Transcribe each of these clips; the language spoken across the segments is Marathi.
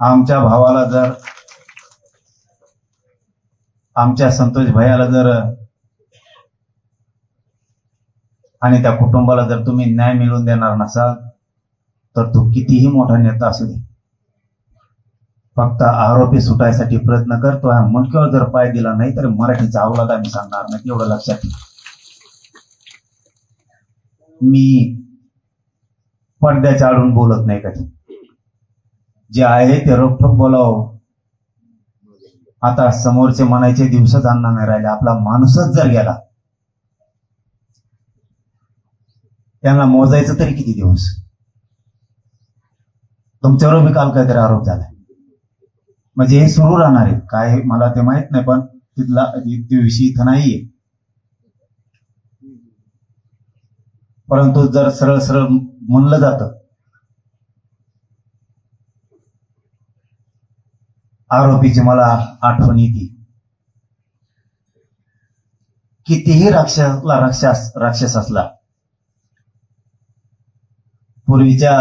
आमच्या भावाला जर, आमच्या संतोष भैयाला जर आणि त्या कुटुंबाला जर तुम्ही न्याय मिळवून देणार नसाल तर तो कितीही मोठा नेता असू दे, फक्त आरोपी सुटायसाठी प्रयत्न करतो. मुंडक्यावर जर पाय दिला नाही तर मराठीचा अवलाद आम्ही सांगणार नाही, एवढं लक्षात ठेवा. मी पडद्याच्या आडून बोलत नाही कधी, जे आहे ते रोखठोक बोलावं. आता समोरचे म्हणायचे दिवसच आणणार नाही राहिले, आपला माणूसच जर गेला त्यांना मोजायचं तरी किती दिवस. तुमच्यावर बी काल काहीतरी आरोप झाला, म्हणजे हे सुरू राहणार आहे काय मला ते माहित नाही, पण तिथला विषय इथं नाहीये. परंतु जर सरळ सरळ म्हणलं जातं आरोपीची मला आठवण येते. कितीही राक्षस असला, पूर्वीच्या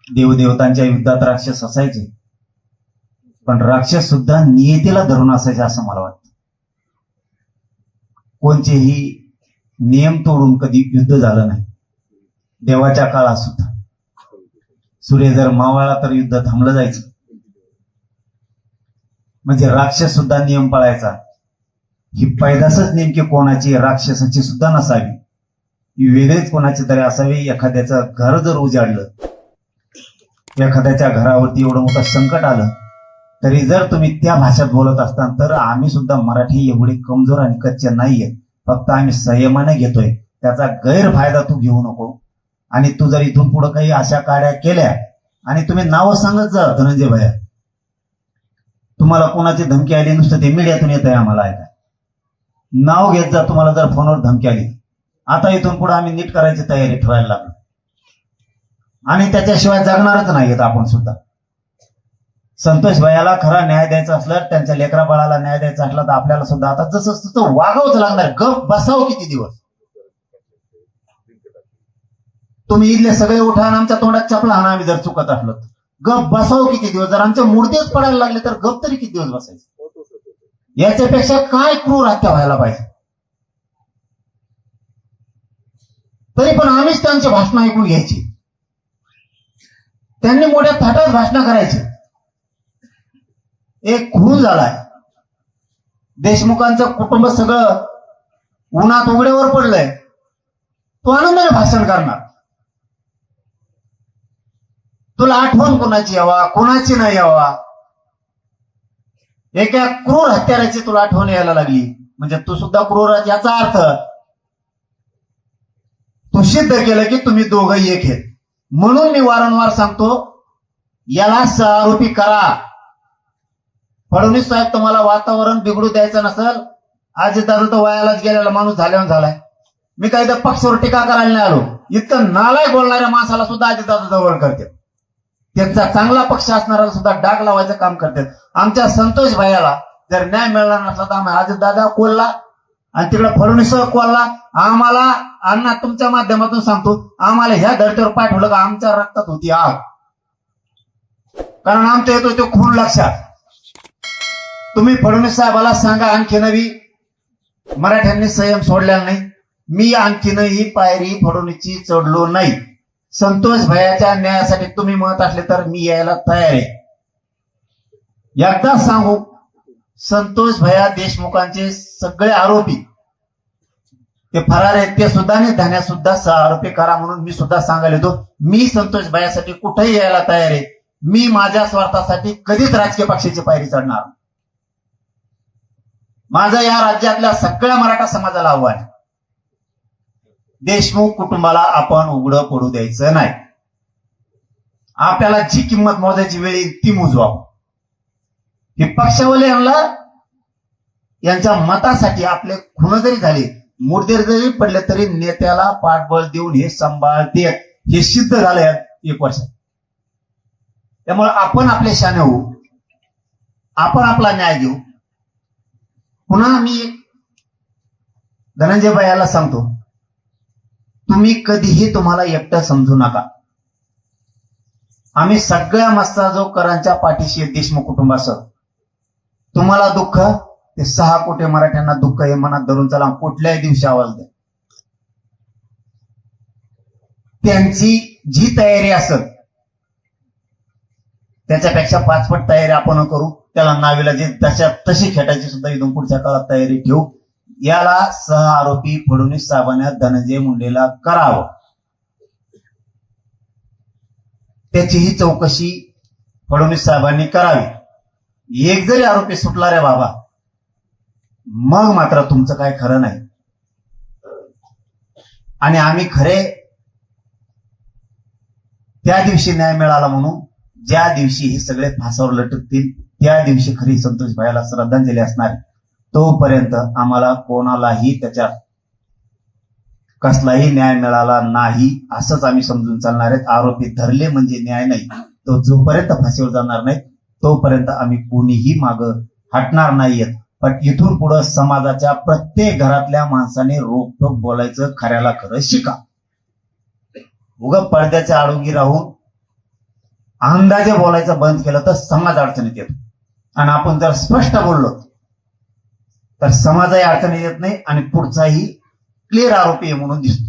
देवदेवतांच्या युद्धात राक्षस असायचे, पण राक्षस सुद्धा नियतीला धरून असायचे असं मला वाटतं. कोणतेही नियम तोडून कधी युद्ध झालं नाही. देवाच्या काळात सुद्धा सूर्य जर मावळला तर युद्ध थांबलं जायचं. म्हणजे राक्षस सुद्धा नियम पाळायचा. ही पैदासच नेमकी कोणाची, राक्षसाची सुद्धा नसावी, ही वेगळीच कोणाची तरी असावी. एखाद्याचं घर जर उजाडलं, एखाद्याच्या घरावरती एवढं मोठं संकट आलं, तरी जर तुम्ही त्या भाषेत बोलत असताल तर आम्ही सुद्धा मराठी एवढी कमजोर आणि कच्चे नाहीये, फक्त आम्ही संयमाने घेतोय. त्याचा गैरफायदा तू घेऊ नको. आणि तू जर इथून पुढे काही अशा काड्या केल्या, आणि तुम्ही नावं सांगत जा धनंजय भैया, तुम्हाला कोणाची धमकी आली, नुसतं ते मीडियातून येत आहे आम्हाला ऐका, नाव घेत जा. तुम्हाला जर फोनवर धमकी आली, आता इथून पुढे आम्ही नीट करायची तयारी ठेवायला लागलो, आणि त्याच्याशिवाय जगणारच नाहीयेत आपण सुद्धा. संतोष भैयाला खरा न्याय द्यायचा असला, त्यांच्या लेकरा बाळाला न्याय द्यायचा असला, तर आपल्याला सुद्धा आता जसं तसं वागावंच लागणार. गप बसावं किती दिवस. तुम्ही इथले सगळे उठा आणि आमच्या तोंडात चपला हाणा, आम्ही जर चुकत असलो तर. गप बसावं किती दिवस. जर आमच्या मुर्देच पडायला लागले तर गप तरी किती दिवस बसायचं. याच्यापेक्षा काय क्रूर हत्या व्हायला पाहिजे. तरी पण आम्हीच त्यांची भाषणं ऐकून घ्यायची. त्यांनी मोठ्या थाटात भाषणं करायची. एक खून झालाय, देशमुखांचं कुटुंब सगळं उन्हात उघड्यावर पडलंय, तो आनंदाने भाषण करणार. तुला आठवण कोणाची यावा, कोणाची नाही यावा. एका क्रूर हत्याराची तुला आठवण यायला लागली म्हणजे तू सुद्धा क्रूर. याचा अर्थ तू सिद्ध केलं की तुम्ही दोघंही एक आहेत. म्हणून मी वारंवार सांगतो, याला सहआरोपी करा. फडणवीस साहेब, तुम्हाला वातावरण बिघडू द्यायचं नसेल, अजितदादा तर वयालाच गेलेला माणूस झाल्यावर. मी काही तर पक्षावर टीका करायला नाही आलो. इतकं नालायक बोलणाऱ्या माणसाला सुद्धा अजितदादा जवळ करते. त्यांचा चांगला पक्ष असणाऱ्याला सुद्धा डाग लावायचं काम करतात. आमच्या संतोष भैयाला जर न्याय मिळाला नसला तर आम्ही अजितदादा कोल्हा आणि तिकडे फडणवीस कोल्हा. आम्हाला अण्णा तुमच्या माध्यमातून सांगतो, आम्हाला ह्या धर्तीवर पाठवलं का आमच्या रक्तात होती आग. कारण आमच्या येतो तो खून लक्षात. तुम्ही फडणवीस साहेबाला सांगा, आणखी नवी मराठ्यांनी संयम सोडलेला नाही. मी आणखीनही पायरी फडणवीसची चढलो नाही. संतोष भैयाच्या न्यायासाठी तुम्ही म्हणत असले तर मी यायला तयार आहे. एकदाच सांगू, संतोष भैया देशमुखांचे सगळे आरोपी ते फरार आहेत, ते सुद्धा नाही धान्यात सुद्धा सहआरोपी करा म्हणून मी सुद्धा सांगायला येतो. मी संतोष भैयासाठी कुठेही यायला तयार आहे. मी माझ्या स्वार्थासाठी कधीच राजकीय पक्षाची पायरी चढणार. माझं या राज्यातल्या सगळ्या मराठा समाजाला आव्हान आहे, देशमुख कुटुंबाला आपण उघडं पडू द्यायचं नाही. आपल्याला जी किंमत मोजायची वेळ येईल ती मोजू आपण. हे पक्षावाले यांच्या मतासाठी आपले खून जरी झाले, मुर्दे जरी पडले, तरी नेत्याला पाठबळ देऊन हे सांभाळते, हे सिद्ध झालंय 1 वर्षात. त्यामुळे आपण आपले शाने होऊ, आपण आपला न्याय देऊ. पुन्हा मी धनंजय भैयाला सांगतो, तुम्ही कधीही तुम्हाला एकटं समजू नका. आम्ही सगळ्या मस्साजोगकरांच्या पाठीशी आहे, देशमुख कुटुंबासह. तुम्हाला दुःख, ते 6 कोटी मराठ्यांना दुःख हे मनात धरून चला, कुठल्याही दिवशी आवाज द्या. त्यांची जी तयारी असत त्याच्यापेक्षा 5 पट तयारी आपण करू. त्याला नावीला जे तशी खेटायची सुद्धा इथून पुढच्या काळात तयारी ठेवू. याला सह आरोपी फडणवीस साहेबांना धनंजय मुंडेला करावं, त्याचीही चौकशी फडणवीस साहेबांनी करावी. एक जरी आरोपी सुटला रे बाबा, मग मात्र तुमचं काय खरं नाही. आणि आम्ही खरे त्या दिवशी न्याय मिळाला म्हणून, ज्या दिवशी हे सगळे फासावर लटकतील त्या दिवशी खरी संतोष भाईला श्रद्धांजली असणार. तोपर्यंत आम्हाला कोणालाही त्याच्यात कसलाही न्याय मिळाला नाही असंच आम्ही समजून चालणार आहेत. आरोपी धरले म्हणजे न्याय नाही. तो जोपर्यंत फाशीवर जाणार नाही तोपर्यंत आम्ही कोणीही माग हटणार नाहीयेत. पण इथून पुढे समाजाच्या प्रत्येक घरातल्या माणसाने रोखोक बोलायचं, खऱ्याला खरं शिका. उगा पडद्याच्या आडोगी राहून अंदाजे बोलायचं बंद केलं तर समाज अडचणीत येतो. आणि आपण जर स्पष्ट बोललो तर समाजही अडचणीत येत नाही आणि पुढचाही क्लिअर आरोपी आहे म्हणून दिसतो.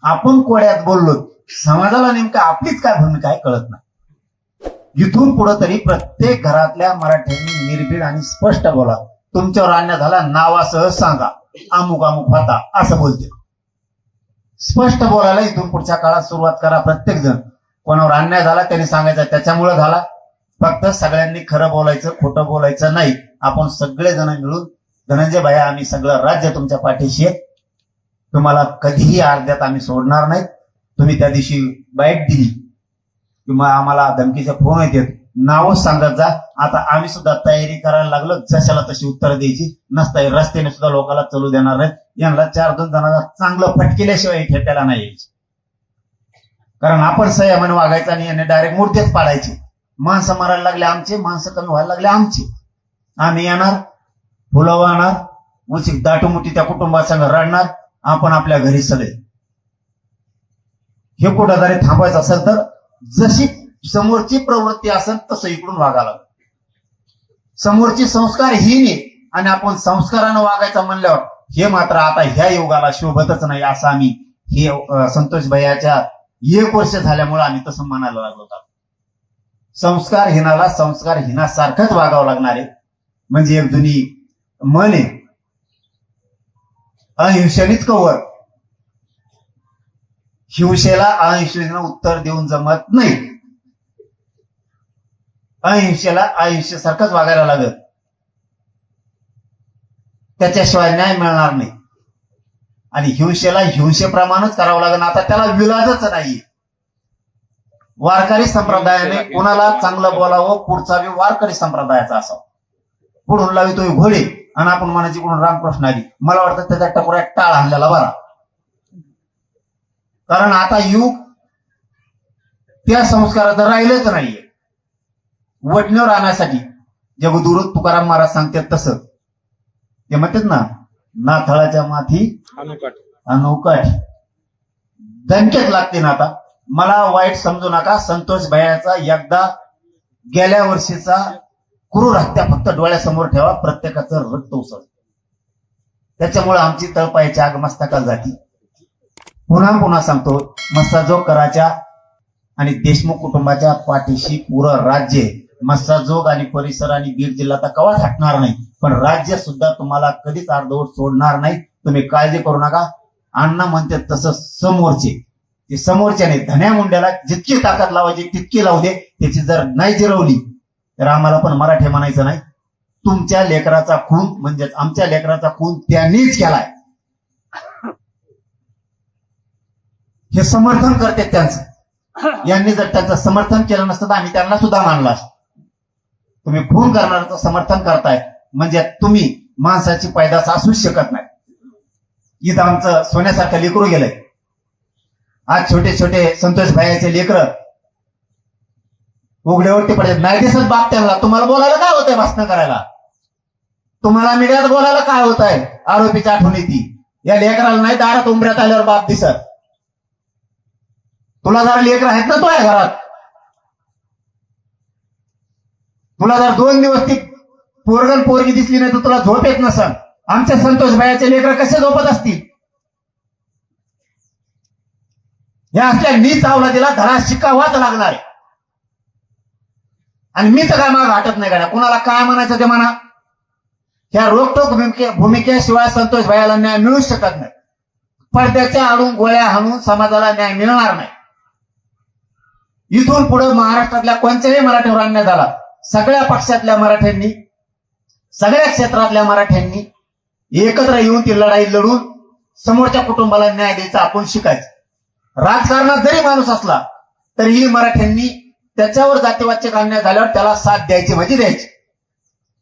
आपण कोड्यात बोललो, समाजाला नेमकं आपलीच काय भूमिका आहे कळत नाही. इथून पुढे तरी प्रत्येक घरातल्या मराठ्यांनी निर्भीड आणि स्पष्ट बोला. तुमच्यावर अन्याय झाला नावासह सांगा, अमुक अमुक होता असं बोलते. स्पष्ट बोलायला इथून पुढच्या काळात सुरुवात करा. प्रत्येक जण कोणावर अन्याय झाला त्यांनी सांगायचा त्याच्यामुळे झाला. फक्त सगळ्यांनी खरं बोलायचं, खोटं बोलायचं नाही. आपण सगळे जण मिळून धनंजय भाई आम्ही सगळं राज्य तुमच्या पाठीशी आहे. तुम्हाला कधीही अर्ध्यात आम्ही सोडणार नाही. तुम्ही त्या दिवशी बाईट दिली किंवा आम्हाला धमकीचे फोन येतात, नावच सांगत जा. आता आम्ही सुद्धा तयारी करायला लागलो, जशाला तशी उत्तर द्यायची. नसता रस्त्याने सुद्धा लोकांना चालू देणार नाहीत. यांना 4-2 जणांना चांगलं फटकेल्याशिवाय ठेप्याला नाही यायची. कारण आपण संयमाने वागायचं आणि यांनी डायरेक्ट मूर्तीच पाडायची. माणसं मारायला लागले आमचे, माणसं कमी व्हायला लागले आमचे. आम्ही येणार, फुलं वाहणार, उचित दाटूमुठी त्या कुटुंबासंग रडणार, आपण आपल्या घरी सगळे. हे कुठं जरी थांबायचं असेल तर जशी समोरची प्रवृत्ती असेल तसं इकडून वागायला. समोरची संस्कारहीन आहे आणि आपण संस्कारानं वागायचं म्हणल्यावर हे मात्र आता ह्या युगाला शोभतच नाही. असं आम्ही हे संतोष भैयाच्या 1 वर्ष झाल्यामुळे आम्ही तसं म्हणायला लागलो. संस्कारहीनाला संस्कारहीनासारखंच वागावं लागणार आहे. म्हणजे एक जुनी म्हण आहे, अहिंसेनेच कवर. हिंसेला अहिंसेनं उत्तर देऊन जमत नाही. अहिंसेला अहिंसेसारखंच वागायला लागत, त्याच्याशिवाय न्याय मिळणार नाही. आणि हिंसेला हिंसेप्रमाणेच करावं लागेल. आता त्याला विलाजच नाही. वारकरी संप्रदायाने कोणाला चांगलं बोलावं, पुढचा बी वारकरी संप्रदायाचा असावा. पुढून लावितोय घोडे आणि आपण म्हणायची कोण रामकृष्ण आली. मला वाटतं त्याच्या टकोऱ्यात टाळ आणलेला बरा. कारण आता युग त्या संस्काराचं राहिलंच नाहीये. वडण्यावर आणण्यासाठी जगदुरु तुकाराम महाराज सांगतात तसं ते म्हणतात ना, नाथाळाच्या माथी अनुकाठी दणक्यात लागते ना. आता मला वाईट समजू नका. संतोष भैयाचा एकदा गेल्या वर्षीचा क्रूर हत्या फक्त डोळ्यासमोर ठेवा. प्रत्येकाचं रक्त उसळ. त्याच्यामुळे आमची तळपायाची आग मस्तकाला जाती. पुन्हा सांगतो, मस्साजोगकराच्या आणि देशमुख कुटुंबाच्या पाठीशी पुरं राज्य. मस्साजोग आणि परिसर आणि बीड जिल्हा तर कवाच हटणार नाही. पण राज्य सुद्धा तुम्हाला कधीच अर्धवट सोडणार नाही. तुम्ही काळजी करू नका. अण्णा म्हणते तसं समोरचे, ते समोरच्याने धन्या मुंड्याला जितकी ताकद लावायची तितकी लावू दे. त्याची जर नाही जिरवली तर आम्हाला पण मराठी म्हणायचं नाही. तुमच्या लेकराचा खून म्हणजेच आमच्या लेकराचा खून त्यांनीच केलाय हे समर्थन करते त्यांचं. यांनी जर त्यांचं समर्थन केलं नसतं तर आम्ही त्यांना सुद्धा मानलं असतं. तुम्ही खून करणाऱ्याचं समर्थन करताय म्हणजे तुम्ही माणसाची पैदास असूच शकत नाही. इथं आमचं सोन्यासारखं लेकरू गेलंय. आज छोटे छोटे संतोष भाईचे लेकर उघड्यावरती पडले नाही दिसत बाप त्यांना. तुम्हाला बोलायला काय होतंय? भाषण करायला तुम्हाला मीडियात बोलायला काय होत आहे? आरोपीच्या आठवणी ती या लेकराला नाही दारात उंबऱ्यात आल्यावर बाप दिसत. तुला जरा लेकर आहेत ना तुझ्या घरात, तुला जर 2 दिवस ती पोरगण पोरगी दिसली नाही तर तुला झोप येत नसल. आमच्या संतोष भाईचे लेकर कसे झोपत असतील? या असल्या नीच अवलादीला धडा शिकावाच लागणार आहे. आणि मी तर काय माग हटत नाही गाड्या. कुणाला काय म्हणायचं ते म्हणा. ह्या रोखोक भूमिकेशिवाय संतोष भाईला न्याय मिळूच शकत नाही. पडद्याच्या आडून गोळ्या हाणून समाजाला न्याय मिळणार नाही. इथून पुढे महाराष्ट्रातल्या कोणत्याही मराठीवर अन्याय झाला, सगळ्या पक्षातल्या मराठ्यांनी, सगळ्या क्षेत्रातल्या मराठ्यांनी एकत्र येऊन ती लढाई लढून समोरच्या कुटुंबाला न्याय द्यायचा आपण शिकायचं. राजकारणात जरी माणूस असला तरीही मराठ्यांनी त्याच्यावर जातीवाचक अन्याय झाल्यावर त्याला साथ द्यायची म्हणजे द्यायची.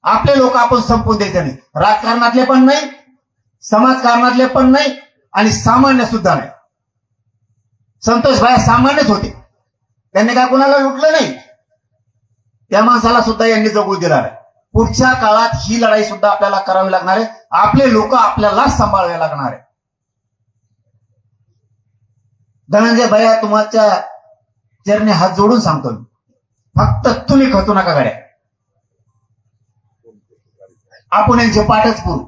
आपले लोक आपण संपवून द्यायचे नाही. राजकारणातले पण नाही, समाजकारणातले पण नाही आणि सामान्य सुद्धा नाही. संतोष भाई सामान्यच होते. त्यांनी काय कोणाला लुटलं नाही. त्या माणसाला सुद्धा यांनी जगू दिला नाही. पुढच्या काळात ही लढाई सुद्धा आपल्याला करावी लागणार आहे. आपले लोक आपल्यालाच सांभाळावे लागणार आहे. धनंजय भैया, तुमच्या चरणी हात जोडून सांगतो मी, फक्त तुम्ही खचू नका गाड्या. आपण यांचे पाठच पुरू.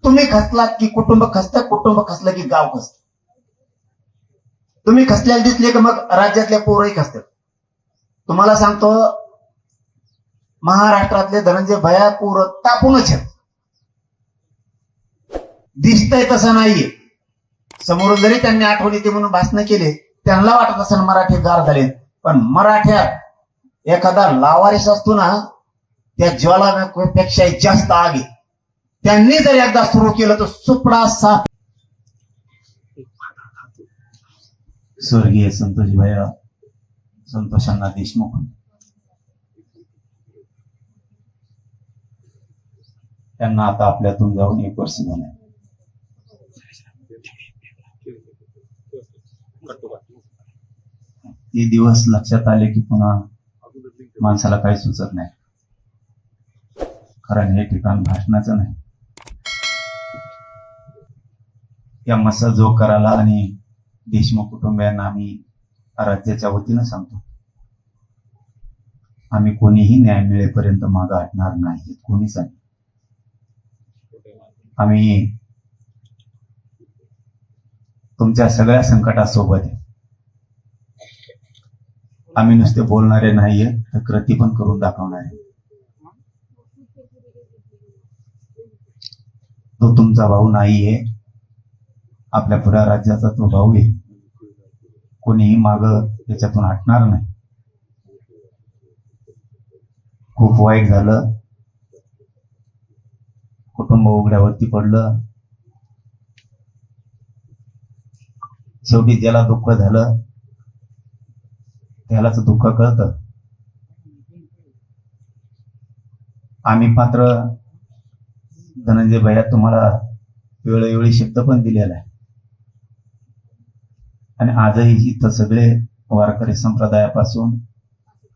तुम्ही खचलात की कुटुंब खचतं, कुटुंब खचलं की गाव खचतं. तुम्ही खचल्याला दिसले की मग राज्यातल्या पोरही खचतात. तुम्हाला सांगतो, महाराष्ट्रातले धनंजय भैया पोरं तापूनच आहेत. दिसतंय तसं नाहीये. समोरून जरी त्यांनी आठवण येते म्हणून भाषण केले, त्यांना वाटत असेल मराठी गार झाले, पण मराठ्यात एखादा लावारिस असतो ना, त्या ज्वालापेक्षा जास्त आग आहे. त्यांनी जर एकदा सुरू केलं तर सुपडा साफ. स्वर्गीय संतोष भैया, संतोषांना देशमुख, त्यांना आता आपल्यातून जाऊन 1 वर्ष झाले. ते दिवस लक्षात आले की पुन्हा माणसाला काही सुचत नाही. कारण हे ठिकाण भाषणाचं नाही. या मसा जोकराला आणि देशमुख कुटुंबियांना आम्ही राज्याच्या वतीनं सांगतो, आम्ही कोणीही न्याय मिळेपर्यंत मागे हटणार नाही. कोणीच नाही. आम्ही तुमच्या सगळ्या संकटासोबत आहे. आम्ही नुसते बोलणारे नाहीये, तर कृती पण करून दाखवणारे. तो तुमचा भाऊ नाहीये, आपल्या पुऱ्या राज्याचा तो भाऊ आहे. कोणीही माग त्याच्यातून हटणार नाही. खूप वाईट झालं. कुटुंब उघड्यावरती पडलं. शेवटी ज्याला दुःख झालं त्यालाच दुःख कळतं. आम्ही मात्र धनंजय भैया तुम्हाला वेळोवेळी शब्द पण दिलेला आहे. आणि आजही इथं सगळे वारकरी संप्रदायापासून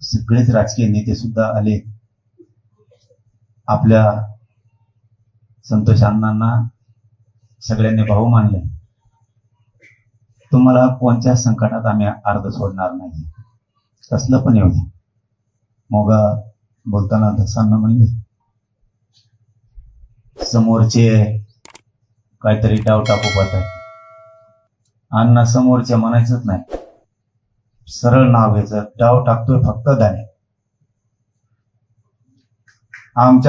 सगळेच राजकीय नेते सुद्धा आले. आपल्या संतोष अण्णांना सगळ्यांनी भाऊ मानले. तुम्हाला कोणत्या संकटात आम्ही अर्ध सोडणार नाही. कसलं पण येऊ दे. मोगा बोलताना धसांना म्हणले, समोरचे काहीतरी डाव टाकू पाहतात. अण्णा समोरच्या म्हणायचंच नाही, सरळ नाव घ्यायचं. डाव टाकतोय फक्त दाणे. आमच्या